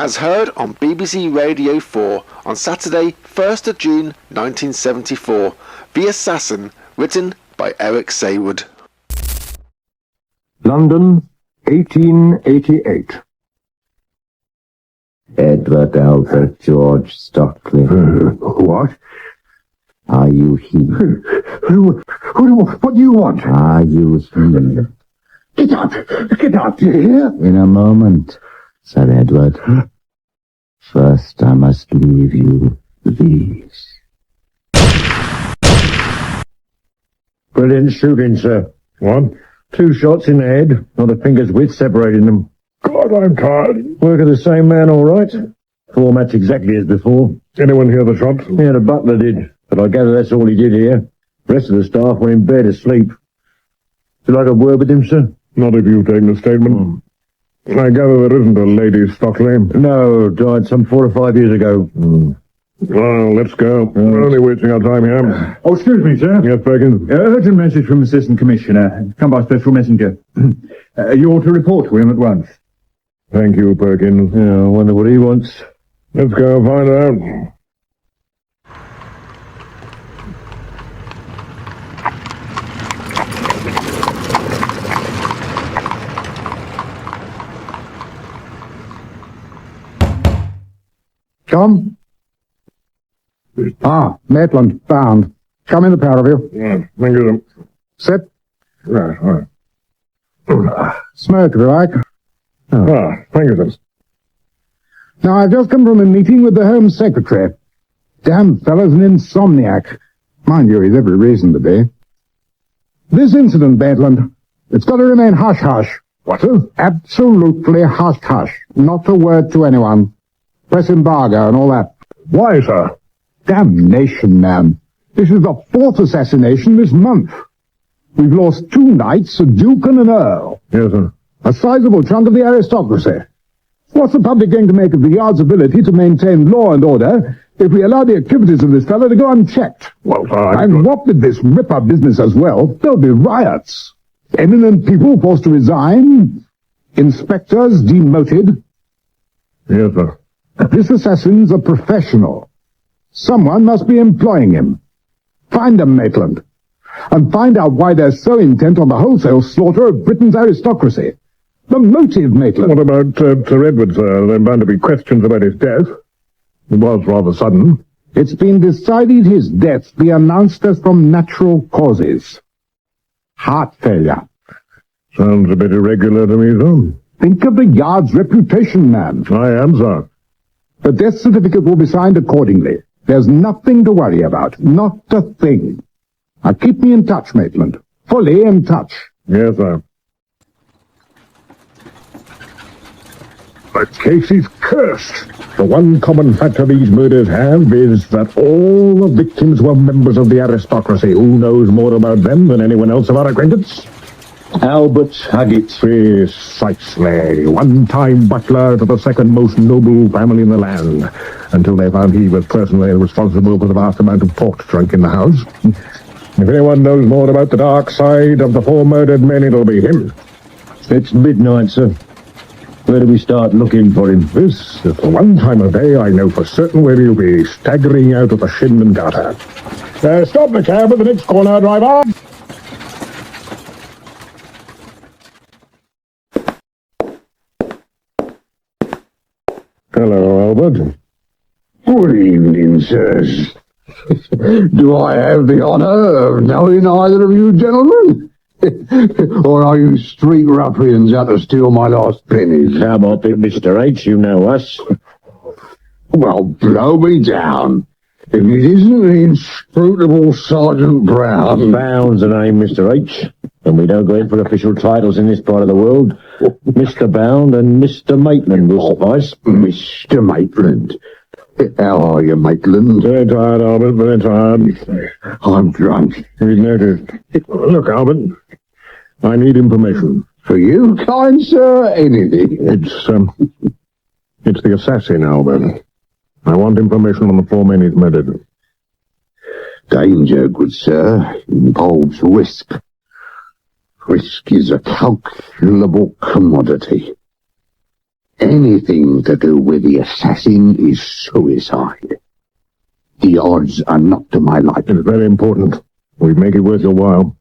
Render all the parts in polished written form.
as heard on BBC Radio 4 on Saturday 1st of June 1974, The Assassin, written by Eric Saward. London, 1888. Edward Albert George Stockley. What? Are you he? What do you want? Are you he? Get out, do you hear? In a moment, Sir Edward. First I must leave you these. Brilliant shooting, sir. What? 2 shots in the head, not a finger's width separating them. God, I'm tired. Work of the same man, all right. Format's exactly as before. Anyone hear the shots? Yeah, the butler did, but I gather that's all he did here. The rest of the staff were in bed asleep. Would you like a word with him, sir? Not if you've taken a statement. I gather there isn't a Lady Stockley. No, died some 4 or 5 years ago. Well, let's go. We're only wasting our time here. Oh, excuse me, sir. Yes, Perkins? Urgent message from Assistant Commissioner. Come by special messenger. You ought to report to him at once. Thank you, Perkins. Yeah, I wonder what he wants. Let's go find out. Come. Maitland, bound. Come in, the pair of you. Yeah, thank you. Sit. Right, all right. Smoke, if you like. Thank you, sir. Now, I've just come from a meeting with the Home Secretary. Damn fellow's an insomniac. Mind you, he's every reason to be. This incident, Maitland, it's got to remain hush-hush. What, sir? Absolutely hush-hush. Not a word to anyone. Press embargo and all that. Why, sir? Damnation, man. This is the 4th assassination this month. We've lost 2 knights, a duke and an earl. Yes, sir. A sizable chunk of the aristocracy. What's the public going to make of the Yard's ability to maintain law and order if we allow the activities of this fellow to go unchecked? Well, sir, And what with this rip-up business as well, there'll be riots. Eminent people forced to resign. Inspectors demoted. Yes, sir. This assassin's a professional. Someone must be employing him. Find him, Maitland. And find out why they're so intent on the wholesale slaughter of Britain's aristocracy. The motive, Maitland. What about Sir Edward, sir? There are bound to be questions about his death. It was rather sudden. It's been decided his death be announced as from natural causes. Heart failure. Sounds a bit irregular to me, sir. Think of the Yard's reputation, man. I am, sir. The death certificate will be signed accordingly. There's nothing to worry about. Not a thing. Now keep me in touch, Maitland. Fully in touch. Yes, sir. The case is cursed. The one common factor these murders have is that all the victims were members of the aristocracy. Who knows more about them than anyone else of our acquaintance? Albert Agate. Precisely. One-time butler to the second most noble family in the land, until they found he was personally responsible for the vast amount of port drunk in the house. If anyone knows more about the dark side of the 4 murdered men, it'll be him. It's midnight, sir. Where do we start looking for him? This is the one time of day I know for certain where he'll be staggering out of the shipment gutter. Stop the cab at the next corner, driver! Hello, Albert. Good evening, sirs. Do I have the honor of knowing either of you gentlemen? Or are you street ruffians out to steal my last pennies? Come up, Mr. H, you know us. Well, blow me down. If it isn't the inscrutable Sergeant Brown. Brown's the name, Mr. H. And we don't go in for official titles in this part of the world. Mr. Bound and Mr. Maitland will suffice. Mr. Maitland. How are you, Maitland? Very tired, Albert, very tired. I'm drunk. We've noticed. Look, Albert, I need information. For you, kind sir, anything. It's the assassin, Albert. I want information on the 4 men he's murdered. Danger, good sir, involves risk. Risk is a calculable commodity. Anything to do with the assassin is suicide. The odds are not to my liking. It's very important. We make it worth your while.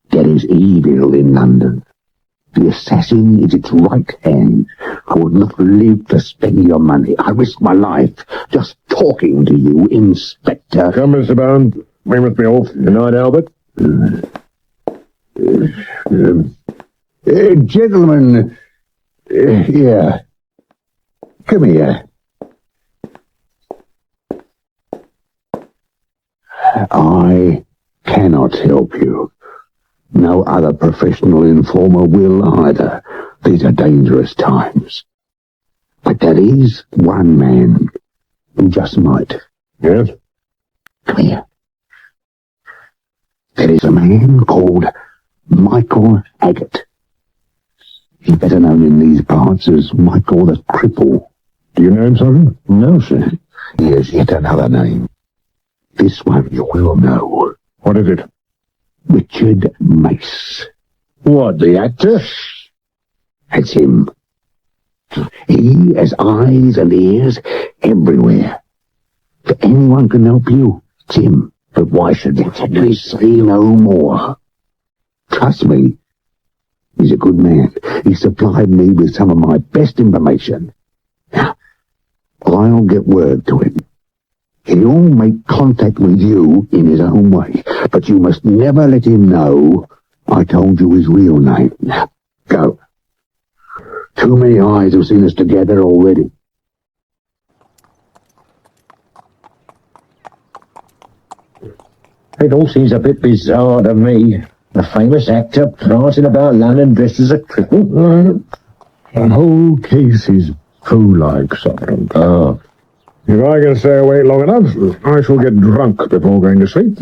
There is evil in London. The assassin is its right hand. I would not live to spend your money. I risk my life just talking to you, Inspector. Come, Mr. Bound. We must be off. Good night, Albert. Gentlemen, here. Come here. I cannot help you. No other professional informer will either. These are dangerous times. But there is one man who just might. Yes? Come here. There is a man called Michael Agate. He's better known in these parts as Michael the Cripple. Do you know him, Sergeant? No, sir. He has yet another name. This one you will know. What is it? Richard Mace. What, the actor? That's him. He has eyes and ears everywhere. If anyone can help you, it's him. But why should we say no more? Trust me, he's a good man. He supplied me with some of my best information. Now, I'll get word to him. He'll make contact with you in his own way, but you must never let him know I told you his real name. Now, go. Too many eyes have seen us together already. It all seems a bit bizarre to me. A famous actor prancing about London dressed as a cripple. The whole case is fool-like, Sergeant. Oh. If I can stay awake long enough, I shall get drunk before going to sleep.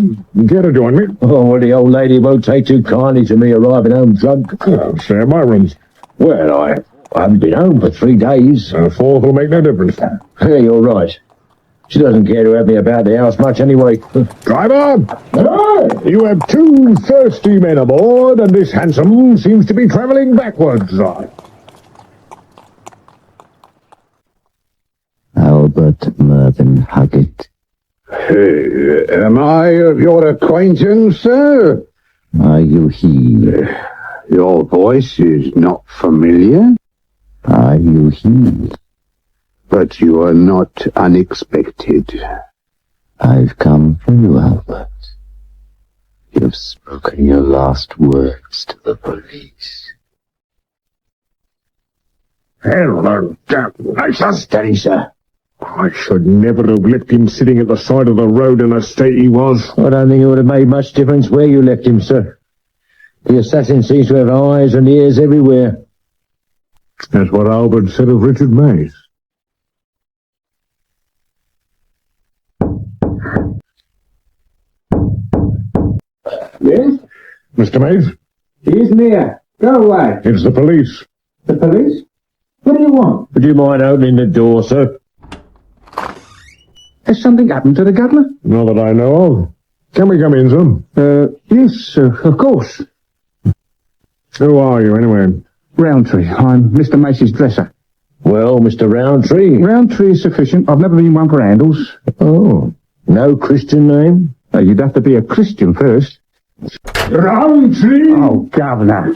Care to join me? Oh, well, the old lady won't take too kindly to me arriving home drunk. I'll stay at my rooms. Well, I haven't been home for 3 days. A fourth will make no difference. Hey, you're right. She doesn't care to have me about the house much anyway. Driver! You have 2 thirsty men aboard, and this hansom seems to be travelling backwards. Albert Mervyn Huggett. Am I of your acquaintance, sir? Are you he? Your voice is not familiar, Are you he? but you are not unexpected. I've come for you, Albert. You've spoken your last words to the police. Hello, damnation. Steady, sir. I should never have left him sitting at the side of the road in a state he was. I don't think it would have made much difference where you left him, sir. The assassin seems to have eyes and ears everywhere. That's what Albert said of Richard Mace. Yes? Mr. Mace, He isn't here. Go away. it's the police. The police? What do you want? Would you mind opening the door, sir? Has something happened to the governor? Not that I know of. Can we come in, sir? Yes, of course. Who are you, anyway? Roundtree. I'm Mr. Mace's dresser. Well, Mr. Roundtree. Roundtree is sufficient. I've never been one for handles. Oh, no Christian name? You'd have to be a Christian first. Roundtree! Oh, governor.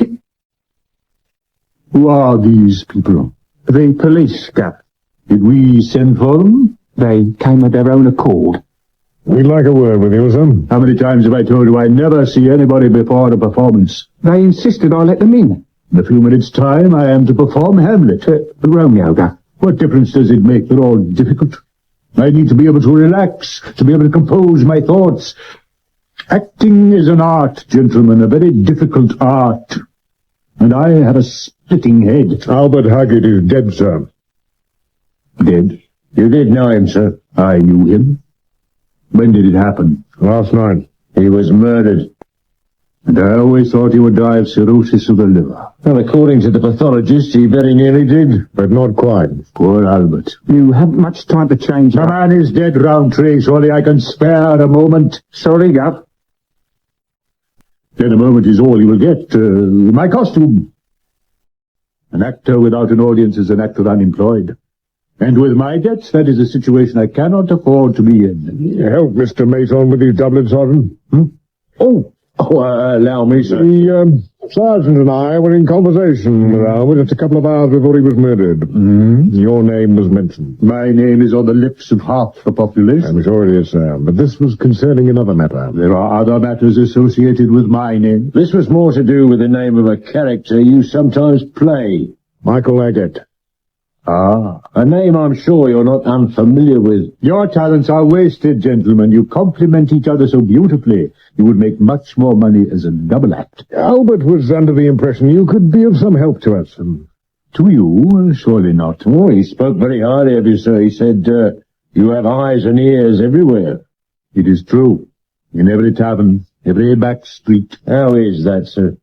Who are these people? The police, Gov. Did we send for them? They came of their own accord. We'd like a word with you, sir. How many times have I told you I never see anybody before the performance? They insisted I let them in. In a few minutes' time, I am to perform Hamlet. Romeo, Gov. What difference does it make? They're all difficult. I need to be able to relax, to be able to compose my thoughts. Acting is an art, gentlemen, a very difficult art. And I have a splitting head. Albert Huggett is dead, sir. Dead? You did know him, sir. I knew him. When did it happen? Last night. He was murdered. And I always thought he would die of cirrhosis of the liver. Well, according to the pathologist, he very nearly did. But not quite. Poor Albert. You haven't much time to change. The man is dead, Roundtree. Surely I can spare a moment. Sorry, Gov. Then a moment is all he will get. My costume. An actor without an audience is an actor unemployed. And with my debts, that is a situation I cannot afford to be in. Help Mr. Mace on with these doublets, Sergeant. Allow me, sir. The sergeant and I were in conversation with Albert just a couple of hours before he was murdered. Your name was mentioned. My name is on the lips of half the population. I'm sure it is, sir, but this was concerning another matter. There are other matters associated with my name. This was more to do with the name of a character you sometimes play. Michael Agate. A name I'm sure you're not unfamiliar with. Your talents are wasted, gentlemen. You complement each other so beautifully. You would make much more money as a double act. Albert was under the impression you could be of some help to us. To you? Surely not. Oh, he spoke very highly of you, sir. He said, you have eyes and ears everywhere. It is true. In every tavern, every back street. How is that, sir?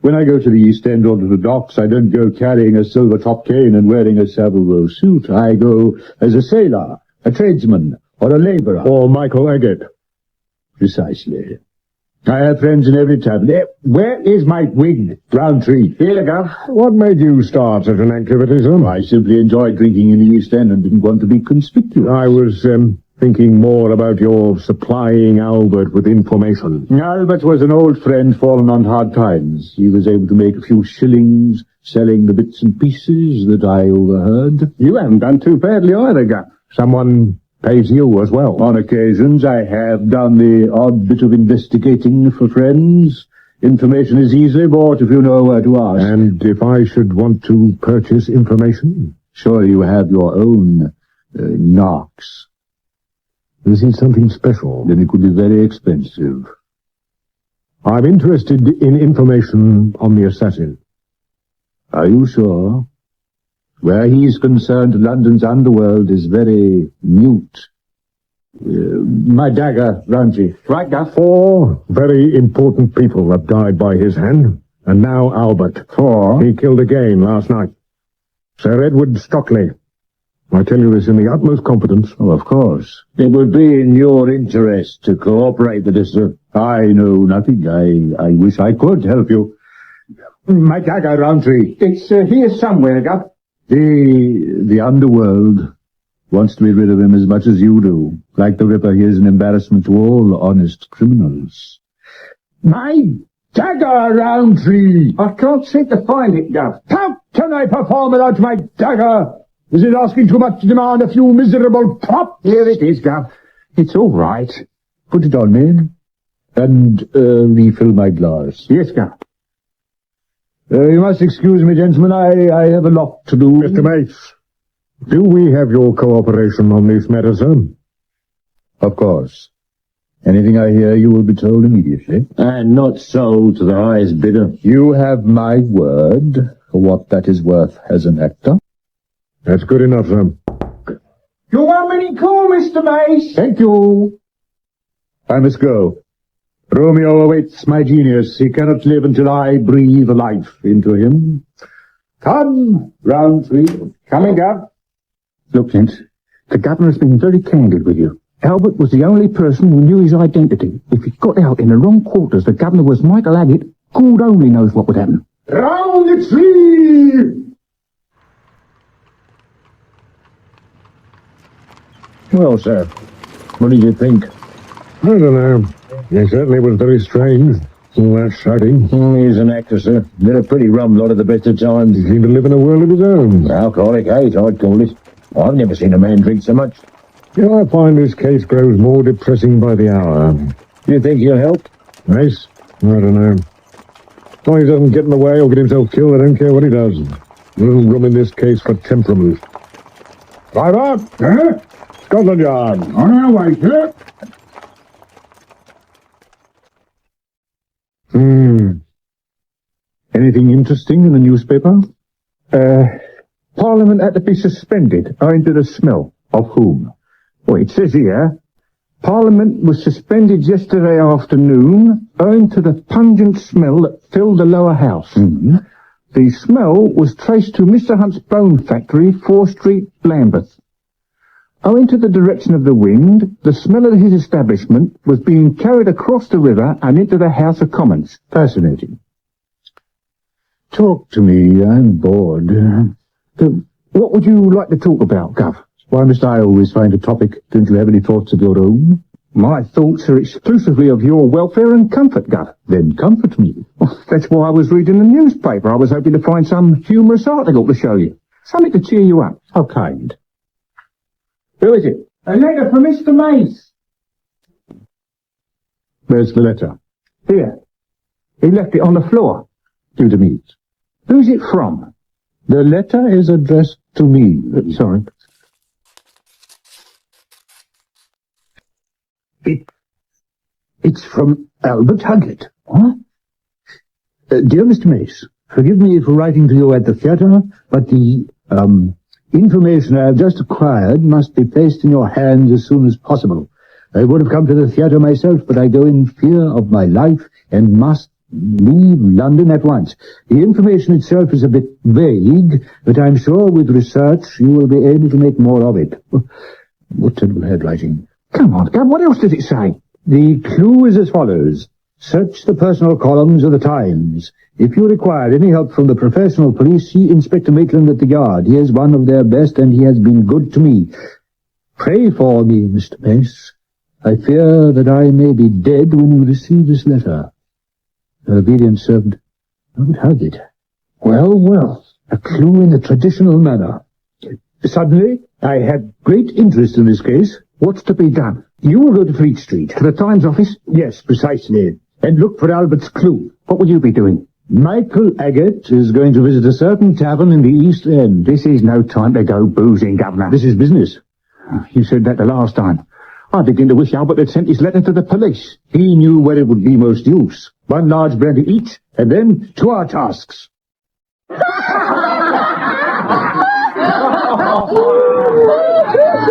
When I go to the East End or to the docks, I don't go carrying a silver-top cane and wearing a Savile Row suit. I go as a sailor, a tradesman, or a labourer. Or Michael Agate. Precisely. I have friends in every tavern. Where is my wig, Roundtree? Here, Gov. What made you start such an activity, sir? I simply enjoyed drinking in the East End and didn't want to be conspicuous. I was thinking more about your supplying Albert with information. Albert was an old friend fallen on hard times. He was able to make a few shillings selling the bits and pieces that I overheard. You haven't done too badly either, Gov. Someone pays you as well. On occasions, I have done the odd bit of investigating for friends. Information is easily bought if you know where to ask. And if I should want to purchase information? Sure, you have your own knocks. Is it something special? Then it could be very expensive. I'm interested in information on the assassin. Are you sure? Where he's concerned, London's underworld is very mute. My dagger, Roundtree. Right, Gov. 4 very important people have died by his hand, and now Albert. 4? He killed again last night. Sir Edward Stockley. I tell you this in the utmost confidence. Oh, of course. It would be in your interest to cooperate with us, sir. I know nothing. I wish I could help you. My dagger, Roundtree. It's here somewhere, Gov. The underworld wants to be rid of him as much as you do. Like the Ripper, he is an embarrassment to all honest criminals. My dagger, Roundtree! I can't seem to find it, Gov. How can I perform without my dagger? Is it asking too much to demand a few miserable props? Here it is, Gov. It's all right. Put it on me. And refill my glass. Yes, Gov. You must excuse me, gentlemen. I have a lot to do. Mr. Mace, do we have your cooperation on this matter, sir? Of course. Anything I hear, you will be told immediately. And not sold to the highest bidder. You have my word for what that is worth as an actor. That's good enough, sir. You want me to call, Mr. Mace? Thank you. I must go. Romeo awaits my genius. He cannot live until I breathe life into him. Come, Roundtree. Coming, Gov. Look, Clint, the governor's been very candid with you. Albert was the only person who knew his identity. If he got out in the wrong quarters, the governor was Michael Agate, God only knows what would happen. Round the tree! Well, sir, what did you think? I don't know. It certainly was very strange. All that shouting. He's an actor, sir. Did a pretty rum lot at the best of times. He seemed to live in a world of his own. Alcoholic hate, I'd call it. I've never seen a man drink so much. Yeah, I find this case grows more depressing by the hour. Do you think he'll help? Mace? I don't know. As long as he doesn't get in the way or get himself killed, I don't care what he does. Little room in this case for temperament. Driver! Huh? Scotland Yard. On our way, sir. Anything interesting in the newspaper? Parliament had to be suspended owing to the smell. Of whom? Well, it says here, Parliament was suspended yesterday afternoon owing to the pungent smell that filled the lower house. Mm-hmm. The smell was traced to Mr. Hunt's Bone Factory, 4 Street, Lambeth. Owing to the direction of the wind, the smell of his establishment was being carried across the river and into the House of Commons. Fascinating. Talk to me. I'm bored. What would you like to talk about, Gov? Why must I always find a topic? Don't you have any thoughts of your own? My thoughts are exclusively of your welfare and comfort, Gov. Then comfort me. Well, that's why I was reading the newspaper. I was hoping to find some humorous article to show you. Something to cheer you up. How kind. Who is it? A letter from Mr. Mace. Where's the letter? Here. He left it on the floor. Give it to me. Who's it from? The letter is addressed to me. Sorry. It's from Albert Agate. What? Dear Mr. Mace, forgive me for writing to you at the theatre, but the, information I have just acquired must be placed in your hands as soon as possible. I would have come to the theatre myself, but I go in fear of my life and must leave London at once. The information itself is a bit vague, but I'm sure with research you will be able to make more of it. What terrible handwriting. Come on, Gab, what else does it say? The clue is as follows. Search the personal columns of the Times. If you require any help from the professional police, see Inspector Maitland at the Yard. He is one of their best, and he has been good to me. Pray for me, Mr. Mace. I fear that I may be dead when you receive this letter. Your obedient servant, Albert Agate. Well, a clue in the traditional manner. Suddenly, I have great interest in this case. What's to be done? You will go to Fleet Street. To the Times office? Yes, precisely. And look for Albert's clue. What will you be doing? Michael Agate is going to visit a certain tavern in the East End. This is no time to go boozing, Governor. This is business. You said that the last time. I begin to wish Albert had sent his letter to the police. He knew where it would be most use. One large brandy each, and then to our tasks.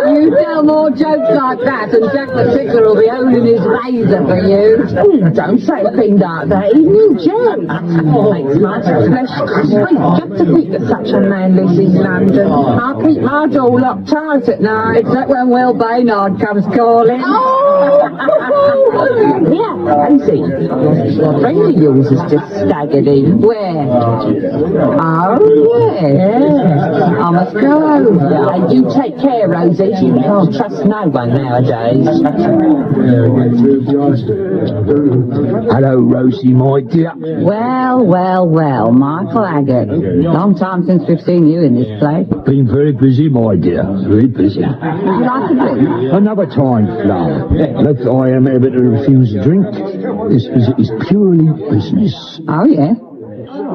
You tell more jokes like that, and Jack the Tickler will be holding his razor for you. Oh, don't say a thing like that. He knew Jack. Oh, makes my flesh sweet just to think that such a man lives in London. I'll keep my door locked tight at night, except when Will Baynard comes calling. Oh! Yeah, Rosie. A friend of yours has just staggered in. Where? Oh, yeah. I must go over. And you take care, Rosie. You can't trust no one nowadays. Hello, Rosie, my dear. Well, Michael Agate. Long time since we've seen you in this place. Been very busy, my dear. Very busy. Would you like a drink? Another time, Flower. That I am able to refuse a drink. This visit is purely business. Oh, yeah?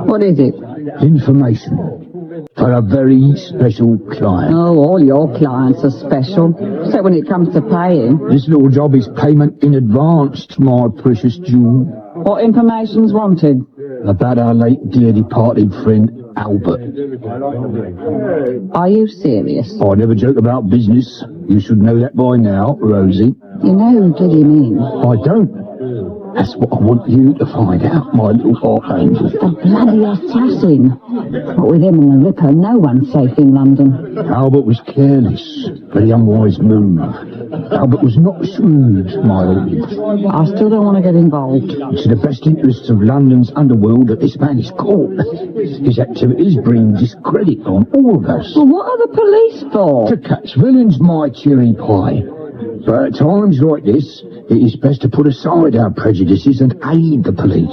What is it? Information. For a very special client. Oh, all your clients are special. So when it comes to paying... This little job is payment in advance, my precious jewel. What information's wanted? About our late dear departed friend, Albert. Are you serious? I never joke about business. You should know that by now, Rosie. You know who did him in? I don't. That's what I want you to find out, my little archangel. The bloody assassin. What with him and the Ripper, no one's safe in London. Albert was careless. Very unwise move. Albert was not shrewd, my lord. I still don't want to get involved. It's in the best interests of London's underworld that this man is caught. His activities bring discredit on all of us. Well, what are the police for? To catch villains, my cherry pie. But at times like this, it is best to put aside our prejudices and aid the police.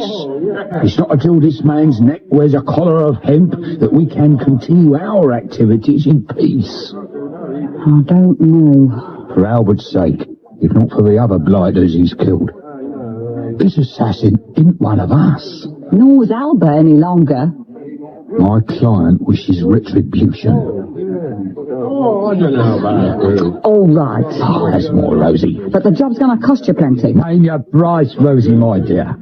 It's not until this man's neck wears a collar of hemp that we can continue our activities in peace. I don't know. For Albert's sake, if not for the other blighters he's killed. This assassin isn't one of us. Nor was Albert any longer. My client wishes retribution. Oh, I don't know about that. All right. Oh, that's more, Rosie. But the job's going to cost you plenty. Name your price, Rosie, my dear.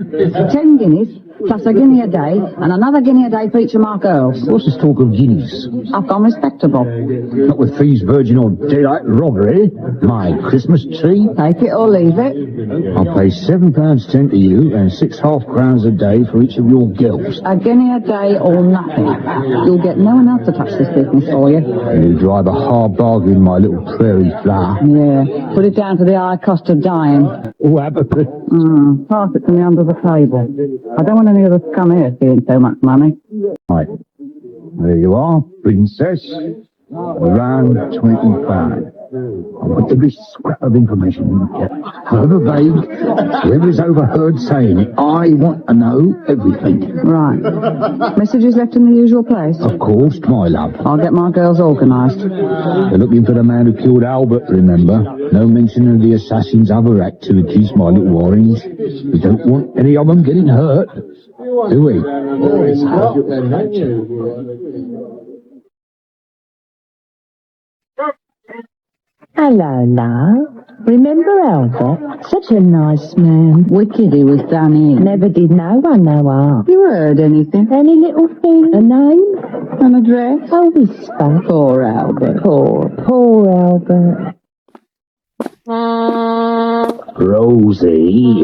10 guineas, plus a guinea a day, and another guinea a day for each of my girls. What's this talk of guineas? I've gone respectable. Not with thieves verging on daylight robbery. My Christmas tree. Take it or leave it. I'll pay £7.10 to you and 6 half-crowns a day for each of your girls. A guinea a day or nothing. You'll get no one else to touch this business for you. You drive a hard bargain, my little prairie flower. Yeah, put it down to the high cost of dying. Oh, Aberford. Pass it to me under the table. I don't want any of us to come here seeing so much money. Right. There you are, princess. Round 25. I want every scrap of information you get. However vague, whoever's overheard saying it, I want to know everything. Right. Messages left in the usual place? Of course, my love. I'll get my girls organised. They're looking for the man who killed Albert, remember? No mention of the assassin's other activities, my little orange. We don't want any of them getting hurt, do we? Hello, love. Remember Albert? Such a nice man. Wicked he was done in. Never did no one no harm. You heard anything? Any little thing? A name? An address? A whisper? Poor Albert. Poor Albert. Rosie,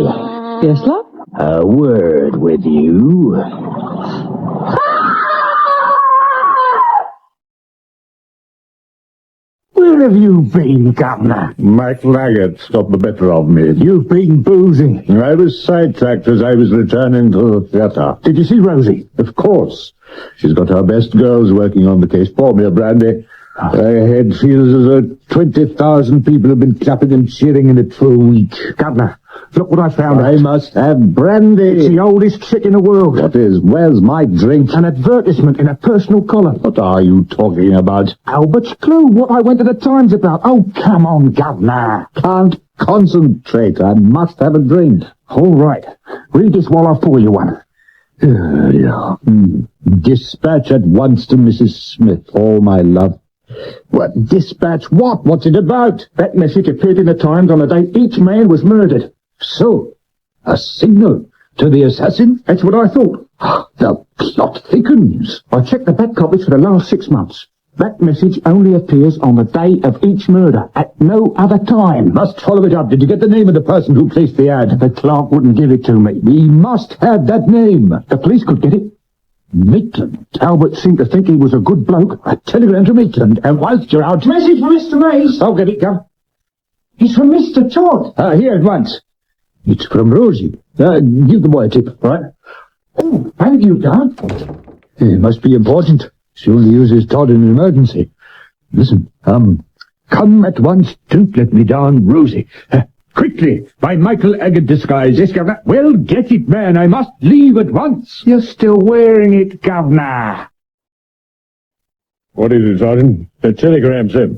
Yes, love? a word with you. Where have you been, Governor? Michael Agate got the better of me. You've been boozing. I was sidetracked as I was returning to the theatre. Did you see Rosie? Of course. She's got her best girls working on the case. Pour me a brandy. My head feels as though 20,000 people have been clapping and cheering in it for a week. Governor, look what I found I out. must have brandy. It's the oldest trick in the world. What is? Where's my drink? An advertisement in a personal column. What are you talking about? Albert's clue, what I went to the Times about. Oh, come on, Governor. Can't concentrate. I must have a drink. All right. Read this while I pour you one. Dispatch at once to Mrs. Smith, all my love. What? Dispatch what? What's it about? That message appeared in the Times on the day each man was murdered. So, a signal to the assassin? That's what I thought. The plot thickens. I checked the back copies for the last 6 months. That message only appears on the day of each murder, at no other time. Must follow it up. Did you get the name of the person who placed the ad? The clerk wouldn't give it to me. We must have that name. The police could get it. Maitland. Albert seemed to think he was a good bloke. A telegram to Maitland. And whilst you're out... Message from Mr. Mace. I'll get it, Gov. It's from Mr. Todd. Here at once. It's from Rosie. Give the boy a tip, all right? Oh, thank you, Dad. It must be important. She only uses Todd in an emergency. Listen, come at once. Don't let me down, Rosie. Quickly, by Michael Agate disguise. Yes, Governor. Well, get it, man. I must leave at once. You're still wearing it, Governor. What is it, Sergeant? The telegram, sir.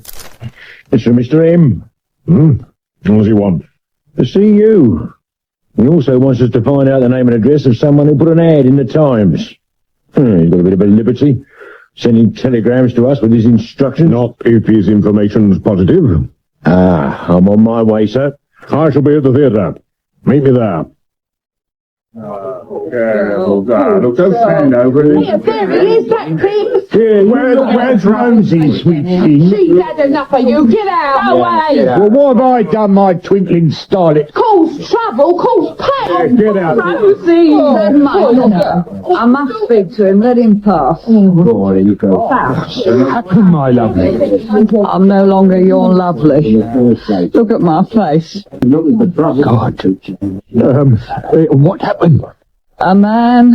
It's from Mr. M. What does he want? To see you. He also wants us to find out the name and address of someone who put an ad in the Times. He's got a bit of a liberty, sending telegrams to us with his instructions. Not if his information's positive. I'm on my way, sir. I shall be at the theatre. Meet me there. Look, don't stand over it. There he is, that thing. Where's Rosie, sweet thing? She's had enough of you. Get out. Go away. Well, what have I done, my twinkling starlet? Cause trouble, cause pain. Get out. Rosie. I must speak to him. Let him pass. There you go. Happen, my lovely. I'm no longer your lovely. Look at my face. God. What happened? A man,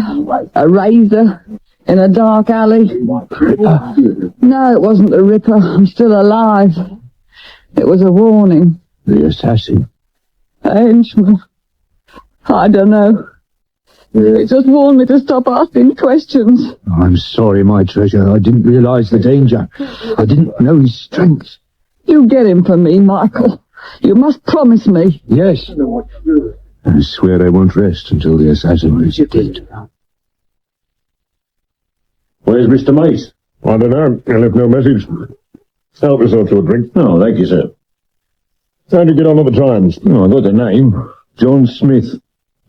a razor, in a dark alley. No, it wasn't the Ripper. I'm still alive. It was a warning. The assassin. A henchman. I don't know. It just warned me to stop asking questions. I'm sorry, my treasure. I didn't realize the danger. I didn't know his strength. You get him for me, Michael. You must promise me. Yes. I swear I won't rest until the assassin is dead. Where's Mr. Mace? I don't know. I left no message. Help yourself to a drink. Oh, thank you, sir. How'd you get on with the Times? Oh, I got the name. John Smith.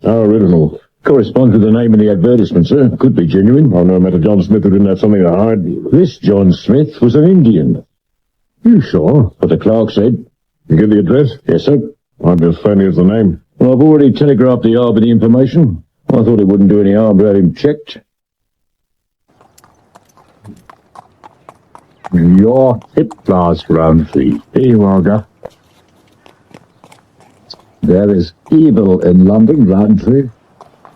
How original. Corresponds with the name in the advertisement, sir. Could be genuine. I've never met a John Smith who didn't have something to hide. This John Smith was an Indian. You sure? What the clerk said. You get the address? Yes, sir. Might be as phony as the name. Well, I've already telegraphed the yard with the information. I thought it wouldn't do any harm to have him checked. Your hip glass round, please. Here you are, Guff. There is evil in London, Roundtree,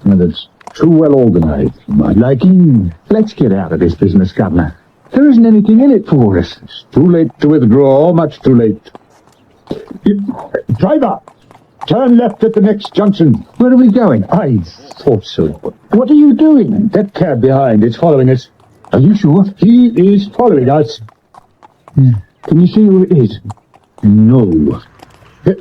and it's too well organized for my liking. Let's get out of this business, Governor. There isn't anything in it for us. It's too late to withdraw, much too late. Driver, turn left at the next junction. Where are we going? I thought so. What are you doing? That cab behind, it's following us. Are you sure? He is following us. Can you see who it is? No.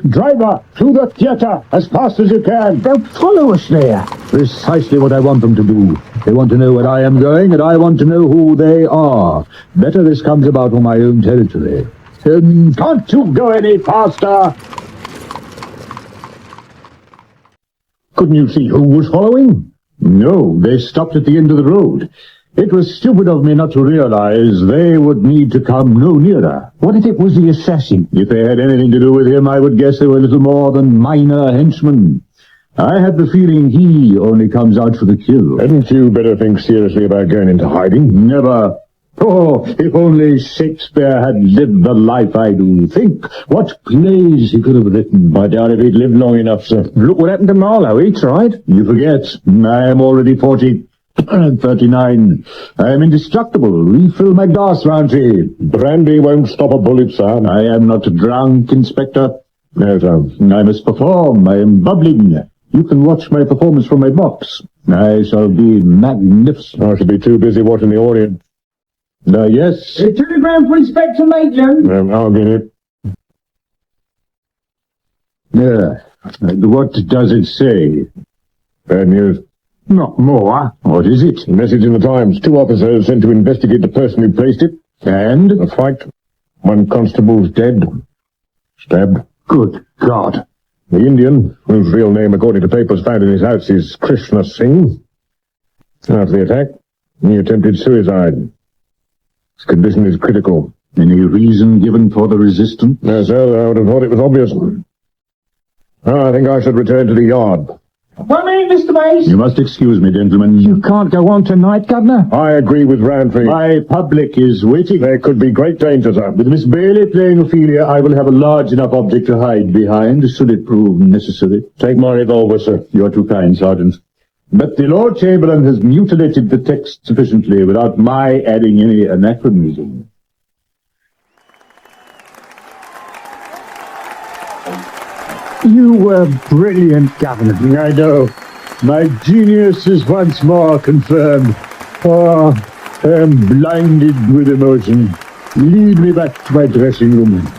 Driver, to the theatre, as fast as you can. They'll follow us there. Precisely what I want them to do. They want to know where I am going, and I want to know who they are. Better this comes about on my own territory. Can't you go any faster? Couldn't you see who was following? No, they stopped at the end of the road. It was stupid of me not to realize they would need to come no nearer. What if it was the assassin? If they had anything to do with him, I would guess they were little more than minor henchmen. I had the feeling he only comes out for the kill. Hadn't you better think seriously about going into hiding? Never. Oh, if only Shakespeare had lived the life I do. Think what plays he could have written. I doubt if he'd lived long enough, sir. Look what happened to Marlowe. He tried. You forget. I am already 40. 39. I am indestructible. Refill my glass, Roundtree. Brandy won't stop a bullet, sir. I am not drunk, Inspector. No, sir. I must perform. I am bubbling. You can watch my performance from my box. I shall be magnificent. I should be too busy watching the audience. Yes. A telegram for Inspector Maitland. I'll get it. What does it say? Bad news. Not more. What is it? A message in the Times. 2 officers sent to investigate the person who placed it. And? A fight. 1 constable's dead. Stabbed. Good God. The Indian, whose real name, according to papers found in his house, is Krishna Singh. After the attack, he attempted suicide. His condition is critical. Any reason given for the resistance? No, sir. I would have thought it was obvious. I think I should return to the yard. 1 minute, Mr. Mace. You must excuse me, gentlemen. You can't go on tonight, Governor. I agree with Roundtree. My public is waiting. There could be great danger, sir. With Miss Bailey playing Ophelia, I will have a large enough object to hide behind, should it prove necessary. Take my revolver, sir. You are too kind, Sergeant. But the Lord Chamberlain has mutilated the text sufficiently without my adding any anachronism. You were brilliant, Governor. I know. My genius is once more confirmed. Oh, I am blinded with emotion. Lead me back to my dressing room.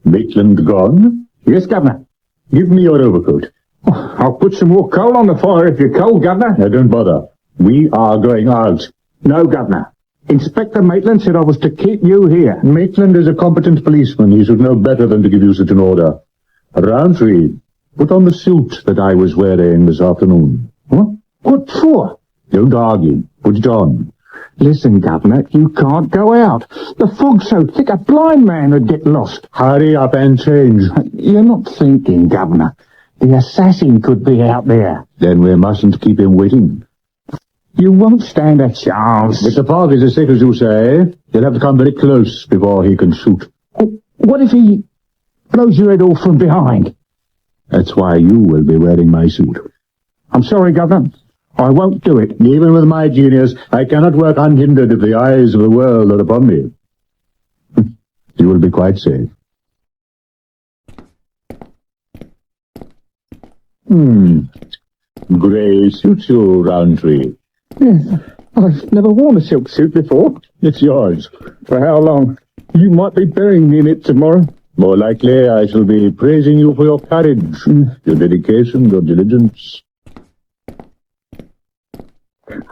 Maitland gone? Yes, Governor. Give me your overcoat. Oh, I'll put some more coal on the fire if you're cold, Governor. No, don't bother. We are going out. No, Governor. Inspector Maitland said I was to keep you here. Maitland is a competent policeman. He should know better than to give you such an order. Roundtree, put on the suit that I was wearing this afternoon. What? What for? Don't argue. Put it on. Listen, Governor, you can't go out. The fog's so thick a blind man would get lost. Hurry up and change. You're not thinking, Governor. The assassin could be out there. Then we mustn't keep him waiting. You won't stand a chance. If the fog is as thick as you say, you'll have to come very close before he can shoot. What if he blows your head off from behind? That's why you will be wearing my suit. I'm sorry, Governor. I won't do it. Even with my genius, I cannot work unhindered if the eyes of the world are upon me. You will be quite safe. Grey suits you, Roundtree. Yes, I've never worn a silk suit before. It's yours. For how long? You might be burying me in it tomorrow. More likely, I shall be praising you for your courage, your dedication, your diligence.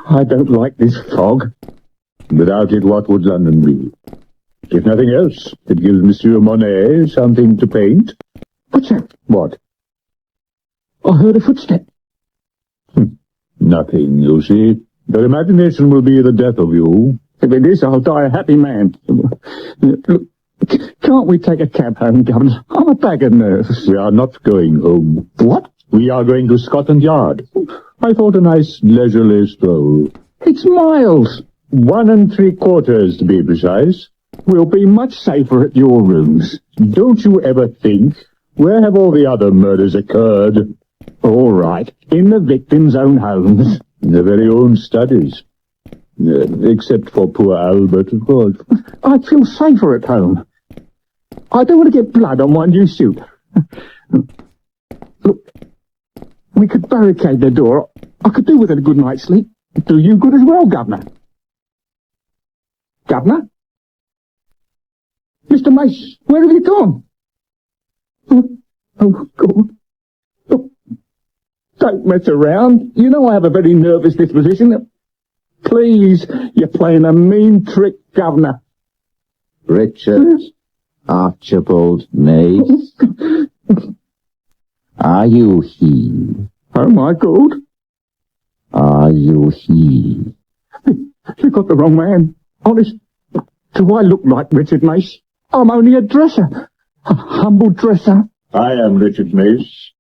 I don't like this fog. Without it, what would London be? If nothing else, it gives Monsieur Monet something to paint. What's that? What? I heard a footstep. Nothing, you see. Your imagination will be the death of you. If it is, I'll die a happy man. Look, can't we take a cab home, Governor? I'm a bag of nerves. We are not going home. What? We are going to Scotland Yard. I thought a nice leisurely stroll. It's miles. 1 3/4 to be precise. We'll be much safer at your rooms. Don't you ever think, where have all the other murders occurred? All right, in the victims' own homes. Their very own studies. Except for poor Albert, of course. I'd feel safer at home. I don't want to get blood on my new suit. Look, we could barricade the door. I could do with it a good night's sleep. Do you good as well, Governor. Governor? Mr. Mace, where have you gone? Oh, God. Oh, don't mess around. You know I have a very nervous disposition. Please, you're playing a mean trick, Governor. Richard Archibald Mace. Are you he? Oh, my God. Are you he? You got the wrong man. Honest. Do I look like Richard Mace? I'm only a dresser. A humble dresser. I am Richard Mace.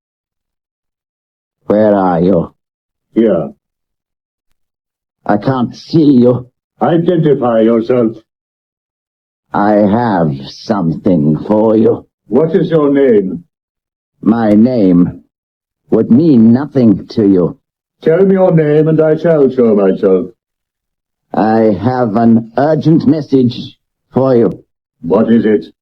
Where are you? Here. I can't see you. Identify yourself. I have something for you. What is your name? My name would mean nothing to you. Tell me your name and I shall show myself. I have an urgent message for you. What is it?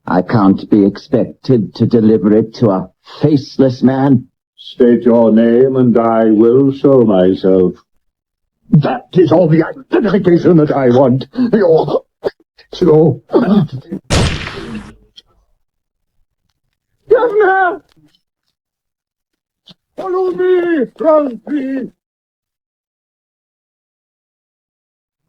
I can't be expected to deliver it to a faceless man. State your name and I will show myself. That is all the identification that I want. Governor! Follow me! Run, please!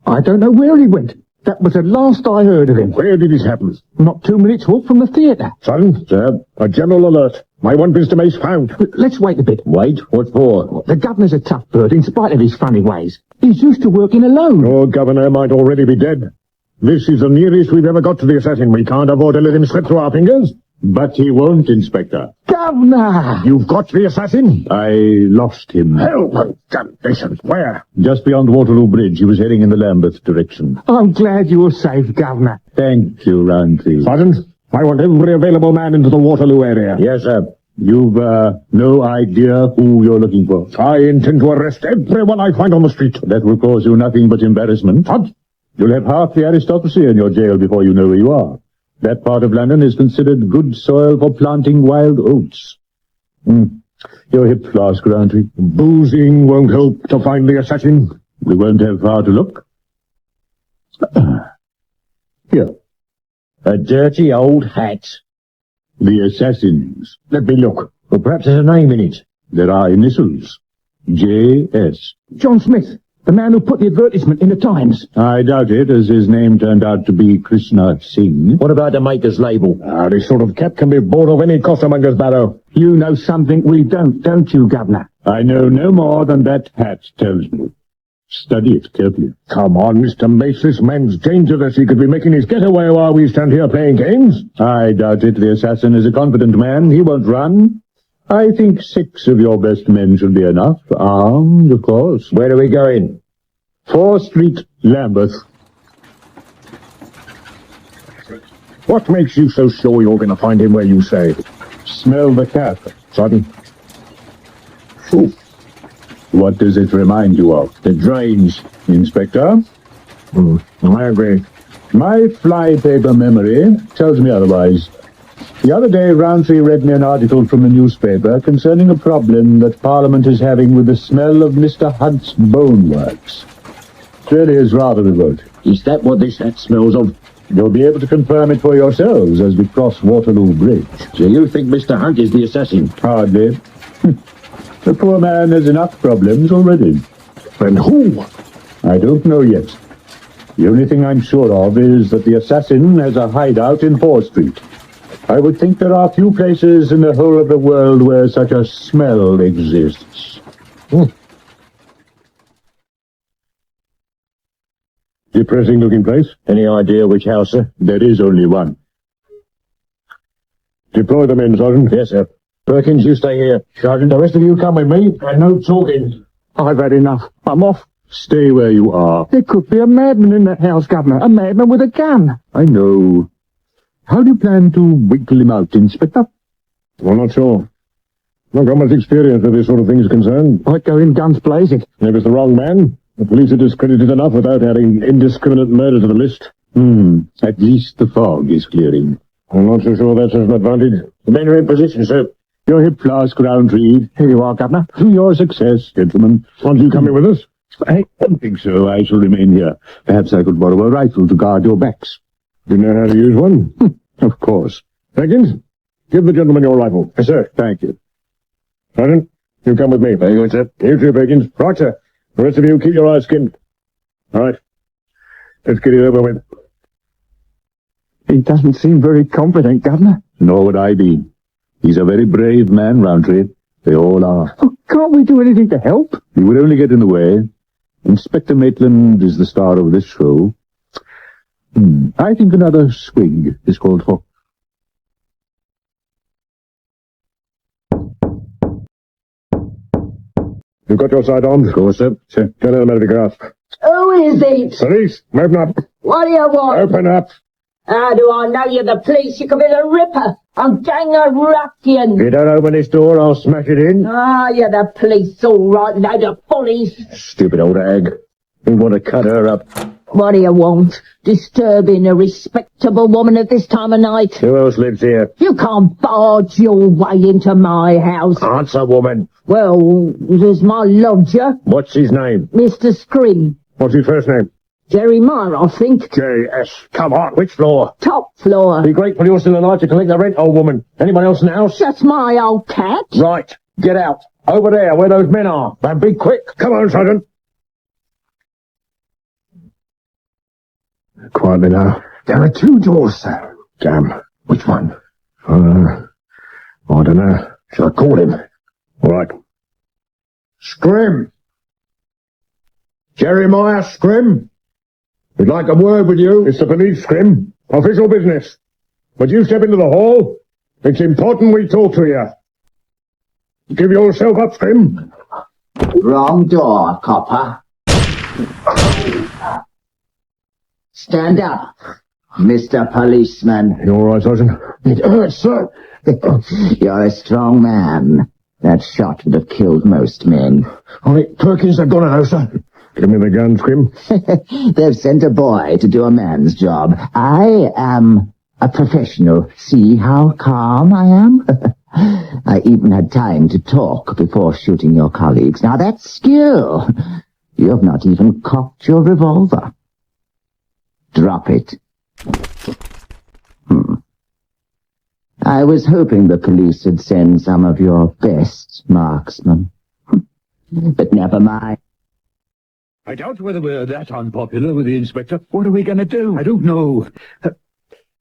I don't know where he went. That was the last I heard of him. Where did this happen? Not 2 minutes walk from the theatre. Son, sir, a general alert. My one Mr. Mace found. Let's wait a bit. Wait? What for? The governor's a tough bird in spite of his funny ways. He's used to working alone. Your governor might already be dead. This is the nearest we've ever got to the assassin. We can't afford to let him slip through our fingers. But he won't, Inspector. Governor! You've got the assassin? I lost him. Help! Damnation! Where? Just beyond Waterloo Bridge. He was heading in the Lambeth direction. I'm glad you were safe, Governor. Thank you, Roundtree. Sergeant, I want every available man into the Waterloo area. Yes, sir. You've, no idea who you're looking for. I intend to arrest everyone I find on the street. That will cause you nothing but embarrassment. What? You'll have half the aristocracy in your jail before you know where you are. That part of London is considered good soil for planting wild oats. Your hip flask, Roundtree. Boozing won't help to find the assassin. We won't have far to look. Here. A dirty old hat. The assassin's. Let me look. Well, perhaps there's a name in it. There are initials. J.S. John Smith, the man who put the advertisement in the Times. I doubt it, as his name turned out to be Krishna Singh. What about the maker's label? This sort of cap can be bought off any costermonger's barrow. You know something we don't you, Governor? I know no more than that hat tells me. Study it carefully. Come on, Mr. Mace, this man's dangerous. He could be making his getaway while we stand here playing games. I doubt it. The assassin is a confident man. He won't run. I think 6 of your best men should be enough. Armed, of course. Where are we going? 4 Street, Lambeth. What makes you so sure you're going to find him where you say? Smell the cap. Sergeant. Phew. What does it remind you of? The drains. Inspector? I agree. My flypaper memory tells me otherwise. The other day, Roundtree read me an article from the newspaper concerning a problem that Parliament is having with the smell of Mr. Hunt's boneworks. It really is rather revolting. Is that what this hat smells of? You'll be able to confirm it for yourselves as we cross Waterloo Bridge. So you think Mr. Hunt is the assassin? Hardly. The poor man has enough problems already. And who? I don't know yet. The only thing I'm sure of is that the assassin has a hideout in 4th Street. I would think there are few places in the whole of the world where such a smell exists. Depressing looking place. Any idea which house, sir? There is only one. Deploy the men, Sergeant. Yes, sir. Perkins, you stay here. Sergeant, the rest of you come with me, and no talking. I've had enough. I'm off. Stay where you are. There could be a madman in that house, Governor. A madman with a gun. I know. How do you plan to wiggle him out, Inspector? I'm not sure. Not got much experience with this sort of thing is concerned. I'd go in guns blazing. If it's the wrong man, the police are discredited enough without adding indiscriminate murder to the list. At least the fog is clearing. I'm not so sure that's an advantage. The men are in position, sir. Your hip flask, Roundtree. Here you are, Governor. To your success, gentlemen. Want you coming with us? I don't think so. I shall remain here. Perhaps I could borrow a rifle to guard your backs. You know how to use one? Of course. Jenkins, give the gentleman your rifle. Yes, sir. Thank you. Sergeant, you come with me. Very good, sir. You too, Jenkins. Right, sir. The rest of you, keep your eyes skinned. All right. Let's get it over with. He doesn't seem very confident, Governor. Nor would I be. He's a very brave man, Roundtree. They all are. Oh, can't we do anything to help? He would only get in the way. Inspector Maitland is the star of this show. I think another swig is called for. You've got your sidearms? Of course, sir. Sir. Get out of the grasp. Who is it? Police, open up. What do you want? Open up. How do I know you're the police? You could be the Ripper. I'm gang of ruffians. If you don't open this door, I'll smash it in. Ah, you're the police, all right, load of bullies. Stupid old hag. You want to cut her up. What do you want? Disturbing a respectable woman at this time of night? Who else lives here? You can't barge your way into my house. Answer, woman. Well, there's my lodger, What's his name? Mr. Scrim. What's his first name? Jeremiah, I think. J.S. Come on, which floor? Top floor. Be grateful you're still alive to collect the rent, old woman. Anyone else in the house? That's my old cat. Right. Get out. Over there, where those men are. And be quick. Come on, Sergeant. Quietly now. There are two doors, sir. Damn. Which one? I don't know. Shall I call him? All right. Scrim! Jeremiah Scrim! We'd like a word with you. It's the police, Scrim. Official business. But you step into the hall. It's important we talk to you. Give yourself up, Scrim. Wrong door, copper. Stand up, Mr. Policeman. You all right, Sergeant? It hurts, sir. You're a strong man. That shot would have killed most men. Only Perkins have got to know, sir. Give me the gun, Scrim. They've sent a boy to do a man's job. I am a professional. See how calm I am? I even had time to talk before shooting your colleagues. Now that's skill. You have not even cocked your revolver. Drop it. I was hoping the police would send some of your best marksmen. But never mind. I doubt whether we're that unpopular with the inspector. What are we going to do? I don't know.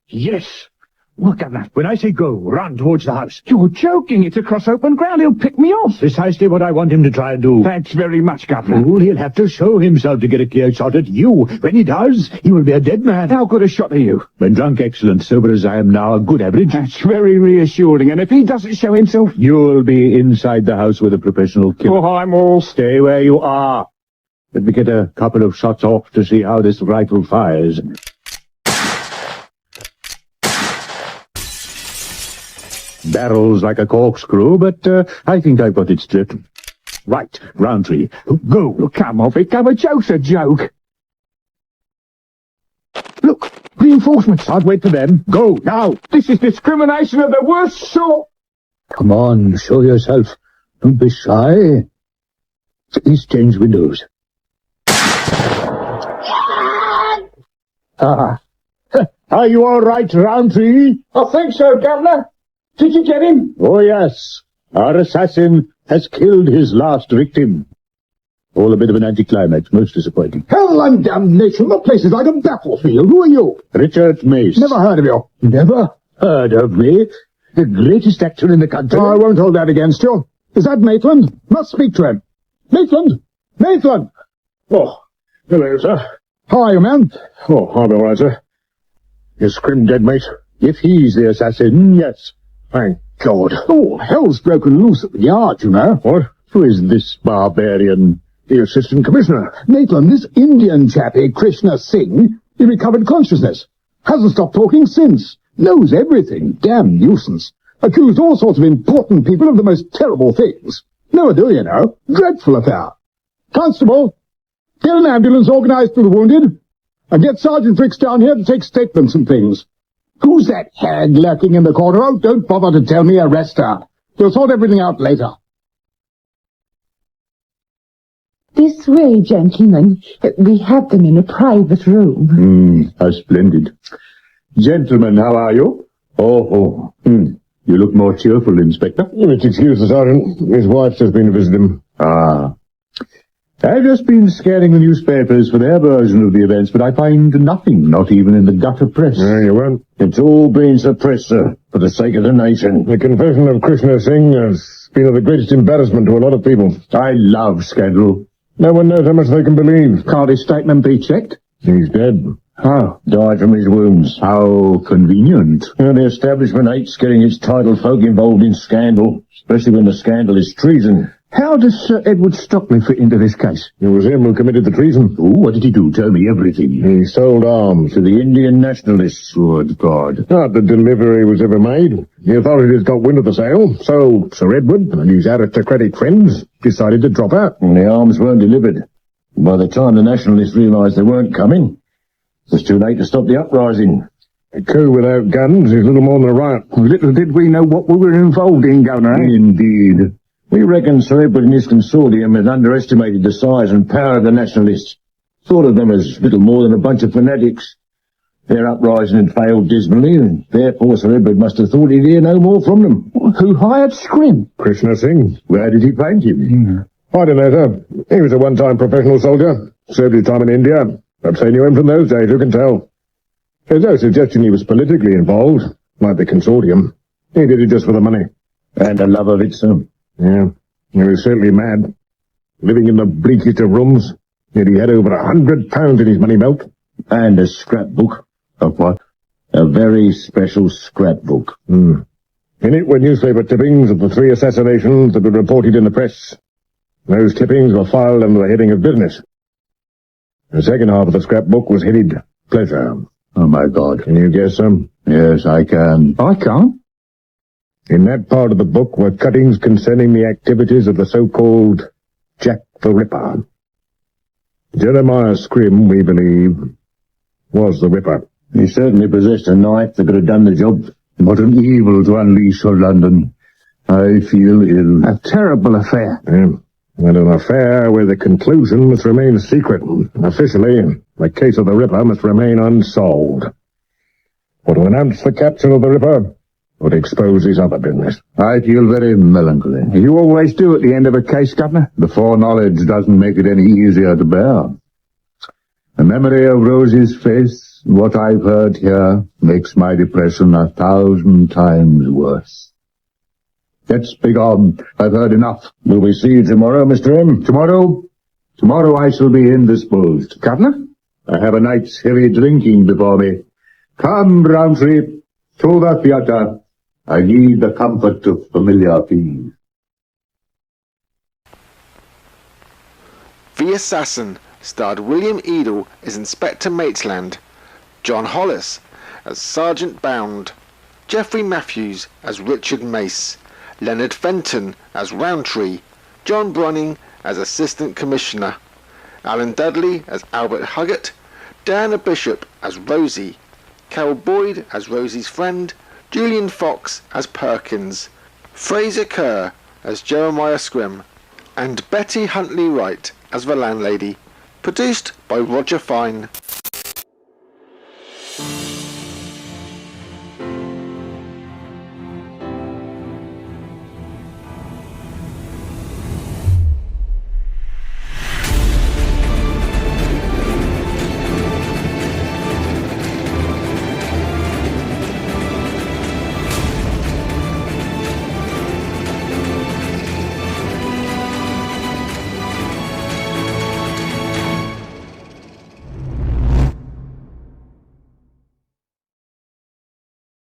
Yes. Look, Governor, when I say go, run towards the house. You're joking. It's across open ground. He'll pick me off. Precisely what I want him to try and do. Thanks very much, Governor. Fool, he'll have to show himself to get a clear shot at you. When he does, he will be a dead man. How good a shot are you? When drunk, excellent. Sober as I am now, a good average. That's very reassuring. And if he doesn't show himself... You'll be inside the house with a professional killer. Oh, I'm all... Stay where you are. Let me get a couple of shots off to see how this rifle fires. Barrels like a corkscrew, but I think I've got it stripped. Right, Roundtree, go. Oh, come off it, come. A joke's a joke. Look, reinforcements. I'd wait for them. Go, now. This is discrimination of the worst sort. Come on, show yourself. Don't be shy. Please change windows. Are you all right, Roundtree? I think so, Governor. Did you get him? Oh, yes. Our assassin has killed his last victim. All a bit of an anticlimax, most disappointing. Hell and damnation, the place is like a battlefield. Who are you? Richard Mace. Never heard of you. Never heard of me? The greatest actor in the country. I won't hold that against you. Is that Maitland? Must speak to him. Maitland! Maitland! Oh, hello, sir. How are you, man? Oh, I'll be all right, sir. Is Scrim dead, mate? If he's the assassin, yes. Thank God. Oh, hell's broken loose at the yard, you know. What? Who is this barbarian? the Assistant Commissioner. Maitland, this Indian chappie, Krishna Singh, he recovered consciousness. Hasn't stopped talking since. Knows everything. Damn nuisance. Accused all sorts of important people of the most terrible things. Never do, you know. Dreadful affair. Constable, get an ambulance organized for the wounded, and get Sergeant Fricks down here to take statements and things. Who's that hag lurking in the corner? Oh, don't bother to tell me. Arrest her. We'll sort everything out later. This way, gentlemen. We have them in a private room. How splendid. Gentlemen, how are you? You look more cheerful, Inspector. You must excuse the Sergeant. His wife's just been to visit him. I've just been scanning the newspapers for their version of the events, but I find nothing, not even in the gutter press. No, you won't. It's all been suppressed, sir, for the sake of the nation. The confession of Krishna Singh has been of the greatest embarrassment to a lot of people. I love scandal. No one knows how much they can believe. Can't his statement be checked? He's dead. How? Died from his wounds. How convenient. The establishment hates getting its title folk involved in scandal, especially when the scandal is treason. How does Sir Edward Stockley fit into this case? It was him who committed the treason. Oh, what did he do? Tell me everything. He sold arms. To the Indian nationalists. Good God. Not the delivery was ever made. The authorities got wind of the sale, so Sir Edward and his aristocratic friends decided to drop out. And the arms weren't delivered. By the time the nationalists realised they weren't coming, it was too late to stop the uprising. A coup without guns is little more than a riot. Little did we know what we were involved in, Governor. Indeed. We reckon Sir Edward and his consortium had underestimated the size and power of the nationalists. Thought of them as little more than a bunch of fanatics. Their uprising had failed dismally, and therefore Sir Edward must have thought he'd hear no more from them. Who hired Scrim? Krishna Singh. Where did he find him? I don't know, sir. He was a one-time professional soldier. Served his time in India. Perhaps they knew him from those days, who can tell? There's no suggestion he was politically involved, like the consortium. He did it just for the money. And the love of it, sir. Yeah, he was certainly mad. Living in the bleakest of rooms, yet he had over £100 in his money belt. And a scrapbook. Of what? A very special scrapbook. In it were newspaper clippings of the 3 assassinations that were reported in the press. Those clippings were filed under the heading of business. The second half of the scrapbook was headed pleasure. Oh, my God. Can you guess, sir? Yes, I can. I can't. In that part of the book were cuttings concerning the activities of the so-called Jack the Ripper. Jeremiah Scrim, we believe, was the Ripper. He certainly possessed a knife that could have done the job. What an evil to unleash on London. I feel ill. A terrible affair. Yeah. And an affair where the conclusion must remain secret. Officially, the case of the Ripper must remain unsolved. For to announce the capture of the Ripper would expose his other business. I feel very melancholy. You always do at the end of a case, Governor. The foreknowledge doesn't make it any easier to bear. The memory of Rosie's face, what I've heard here, makes my depression 1,000 times worse. Let's be gone. I've heard enough. Will we see you tomorrow, Mr. M? Tomorrow I shall be indisposed. Governor? I have a night's heavy drinking before me. Come, Browntree, to the theatre. I need the comfort of familiar things. The Assassin starred William Edel as Inspector Maitland, John Hollis as Sergeant Bound, Geoffrey Matthews as Richard Mace, Leonard Fenton as Roundtree, John Brunning as Assistant Commissioner, Alan Dudley as Albert Huggett, Diana Bishop as Rosie, Carol Boyd as Rosie's friend, Julian Fox as Perkins, Fraser Kerr as Jeremiah Scrim, and Betty Huntley Wright as the landlady. Produced by Roger Fine.